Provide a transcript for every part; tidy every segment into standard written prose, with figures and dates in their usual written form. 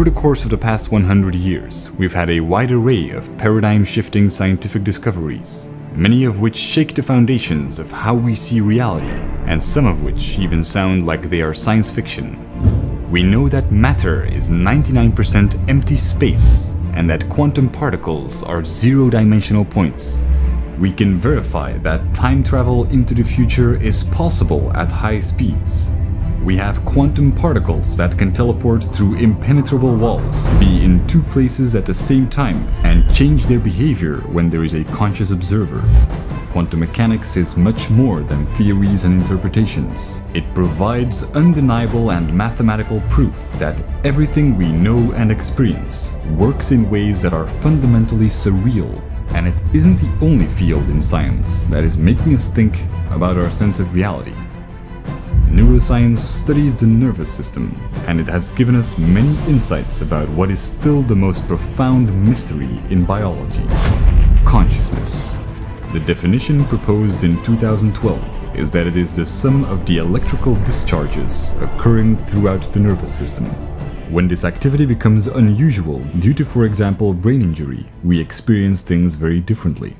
Over the course of the past 100 years, we've had a wide array of paradigm-shifting scientific discoveries, many of which shake the foundations of how we see reality, and some of which even sound like they are science fiction. We know that matter is 99% empty space, and that quantum particles are zero-dimensional points. We can verify that time travel into the future is possible at high speeds. We have quantum particles that can teleport through impenetrable walls, be in two places at the same time, and change their behavior when there is a conscious observer. Quantum mechanics is much more than theories and interpretations. It provides undeniable and mathematical proof that everything we know and experience works in ways that are fundamentally surreal. And it isn't the only field in science that is making us think about our sense of reality. Neuroscience studies the nervous system, and it has given us many insights about what is still the most profound mystery in biology: consciousness. The definition proposed in 2012 is that it is the sum of the electrical discharges occurring throughout the nervous system. When this activity becomes unusual due to, for example, brain injury, we experience things very differently.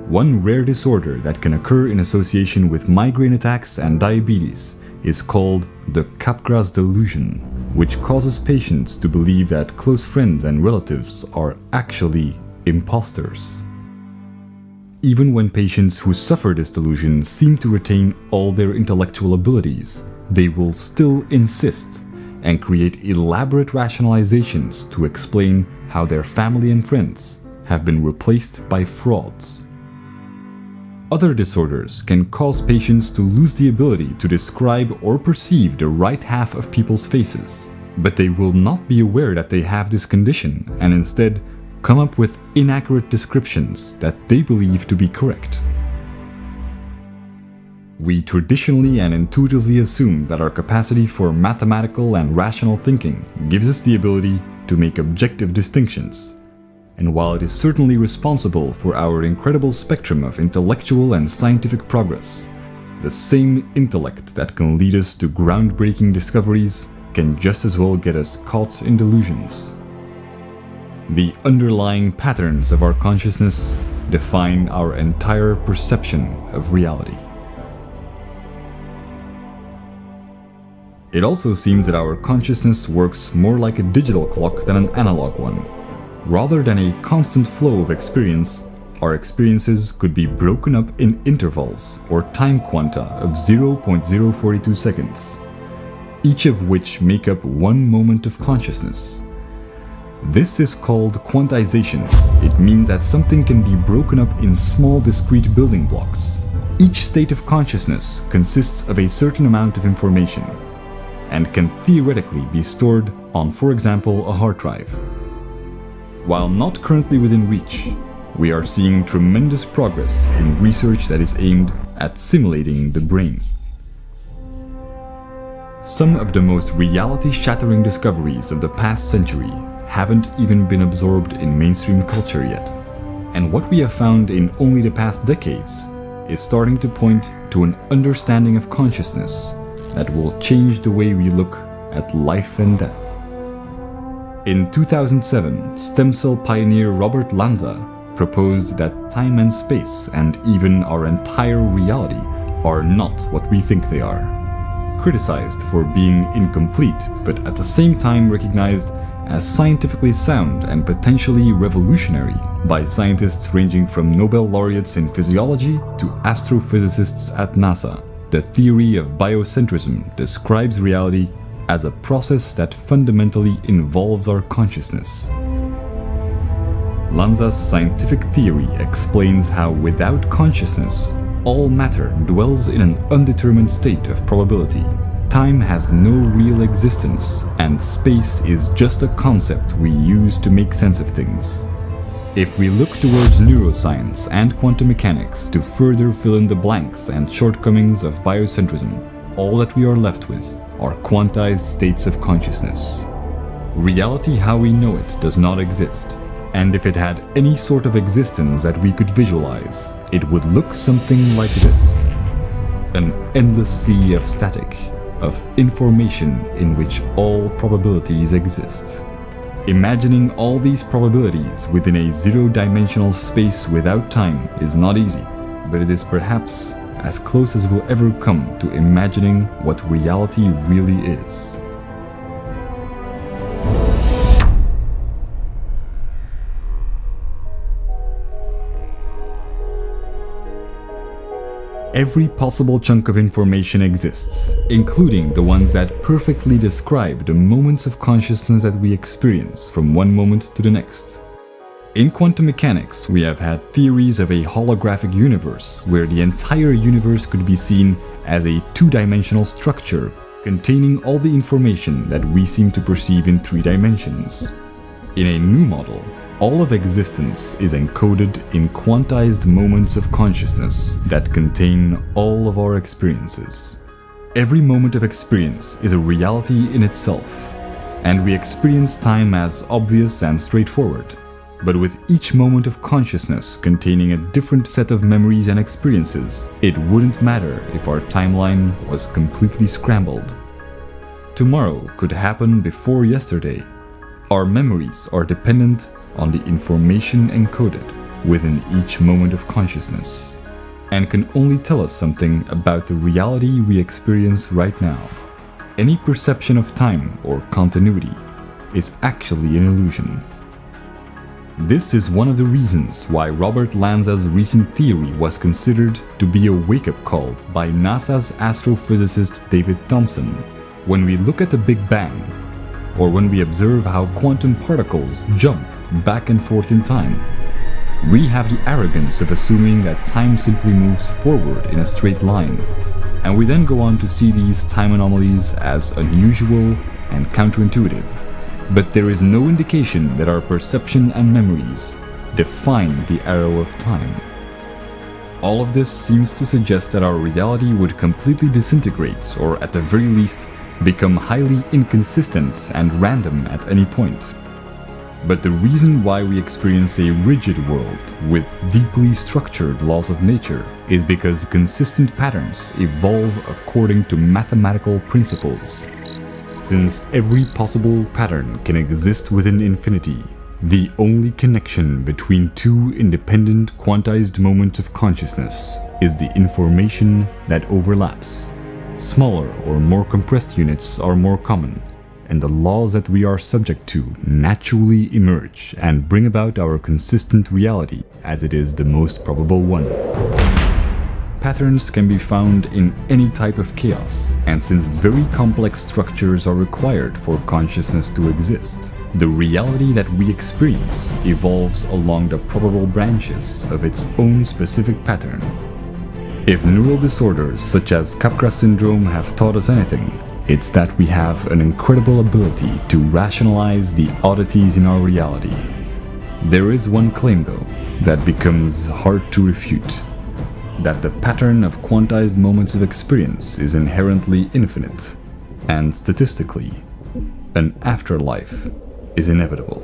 One rare disorder that can occur in association with migraine attacks and diabetes is called the Capgras delusion, which causes patients to believe that close friends and relatives are actually imposters. Even when patients who suffer this delusion seem to retain all their intellectual abilities, they will still insist and create elaborate rationalizations to explain how their family and friends have been replaced by frauds. Other disorders can cause patients to lose the ability to describe or perceive the right half of people's faces, but they will not be aware that they have this condition and instead come up with inaccurate descriptions that they believe to be correct. We traditionally and intuitively assume that our capacity for mathematical and rational thinking gives us the ability to make objective distinctions. And while it is certainly responsible for our incredible spectrum of intellectual and scientific progress, the same intellect that can lead us to groundbreaking discoveries can just as well get us caught in delusions. The underlying patterns of our consciousness define our entire perception of reality. It also seems that our consciousness works more like a digital clock than an analog one. Rather than a constant flow of experience, our experiences could be broken up in intervals or time quanta of 0.042 seconds, each of which make up one moment of consciousness. This is called quantization. It means that something can be broken up in small discrete building blocks. Each state of consciousness consists of a certain amount of information and can theoretically be stored on, for example, a hard drive. While not currently within reach, we are seeing tremendous progress in research that is aimed at simulating the brain. Some of the most reality-shattering discoveries of the past century haven't even been absorbed in mainstream culture yet. And what we have found in only the past decades is starting to point to an understanding of consciousness that will change the way we look at life and death. In 2007, stem cell pioneer Robert Lanza proposed that time and space, and even our entire reality, are not what we think they are. Criticized for being incomplete, but at the same time recognized as scientifically sound and potentially revolutionary by scientists ranging from Nobel laureates in physiology to astrophysicists at NASA, the theory of biocentrism describes reality as a process that fundamentally involves our consciousness. Lanza's scientific theory explains how without consciousness, all matter dwells in an undetermined state of probability. Time has no real existence, and space is just a concept we use to make sense of things. If we look towards neuroscience and quantum mechanics to further fill in the blanks and shortcomings of biocentrism, all that we are left with are quantized states of consciousness. Reality how we know it does not exist, and if it had any sort of existence that we could visualize, it would look something like this: an endless sea of static, of information in which all probabilities exist. Imagining all these probabilities within a zero-dimensional space without time is not easy, but it is perhaps as close as we'll ever come to imagining what reality really is. Every possible chunk of information exists, including the ones that perfectly describe the moments of consciousness that we experience from one moment to the next. In quantum mechanics, we have had theories of a holographic universe where the entire universe could be seen as a two-dimensional structure containing all the information that we seem to perceive in 3 dimensions. In a new model, all of existence is encoded in quantized moments of consciousness that contain all of our experiences. Every moment of experience is a reality in itself, and we experience time as obvious and straightforward. But with each moment of consciousness containing a different set of memories and experiences, it wouldn't matter if our timeline was completely scrambled. Tomorrow could happen before yesterday. Our memories are dependent on the information encoded within each moment of consciousness, and can only tell us something about the reality we experience right now. Any perception of time or continuity is actually an illusion. This is one of the reasons why Robert Lanza's recent theory was considered to be a wake-up call by NASA's astrophysicist David Thompson. When we look at the Big Bang, or when we observe how quantum particles jump back and forth in time, we have the arrogance of assuming that time simply moves forward in a straight line, and we then go on to see these time anomalies as unusual and counterintuitive. But there is no indication that our perception and memories define the arrow of time. All of this seems to suggest that our reality would completely disintegrate, or at the very least, become highly inconsistent and random at any point. But the reason why we experience a rigid world with deeply structured laws of nature is because consistent patterns evolve according to mathematical principles. Since every possible pattern can exist within infinity, the only connection between 2 independent quantized moments of consciousness is the information that overlaps. Smaller or more compressed units are more common, and the laws that we are subject to naturally emerge and bring about our consistent reality as it is the most probable one. Patterns can be found in any type of chaos, and since very complex structures are required for consciousness to exist, the reality that we experience evolves along the probable branches of its own specific pattern. If neural disorders such as Capgras syndrome have taught us anything, it's that we have an incredible ability to rationalize the oddities in our reality. There is one claim, though, that becomes hard to refute: that the pattern of quantized moments of experience is inherently infinite, and statistically, an afterlife is inevitable.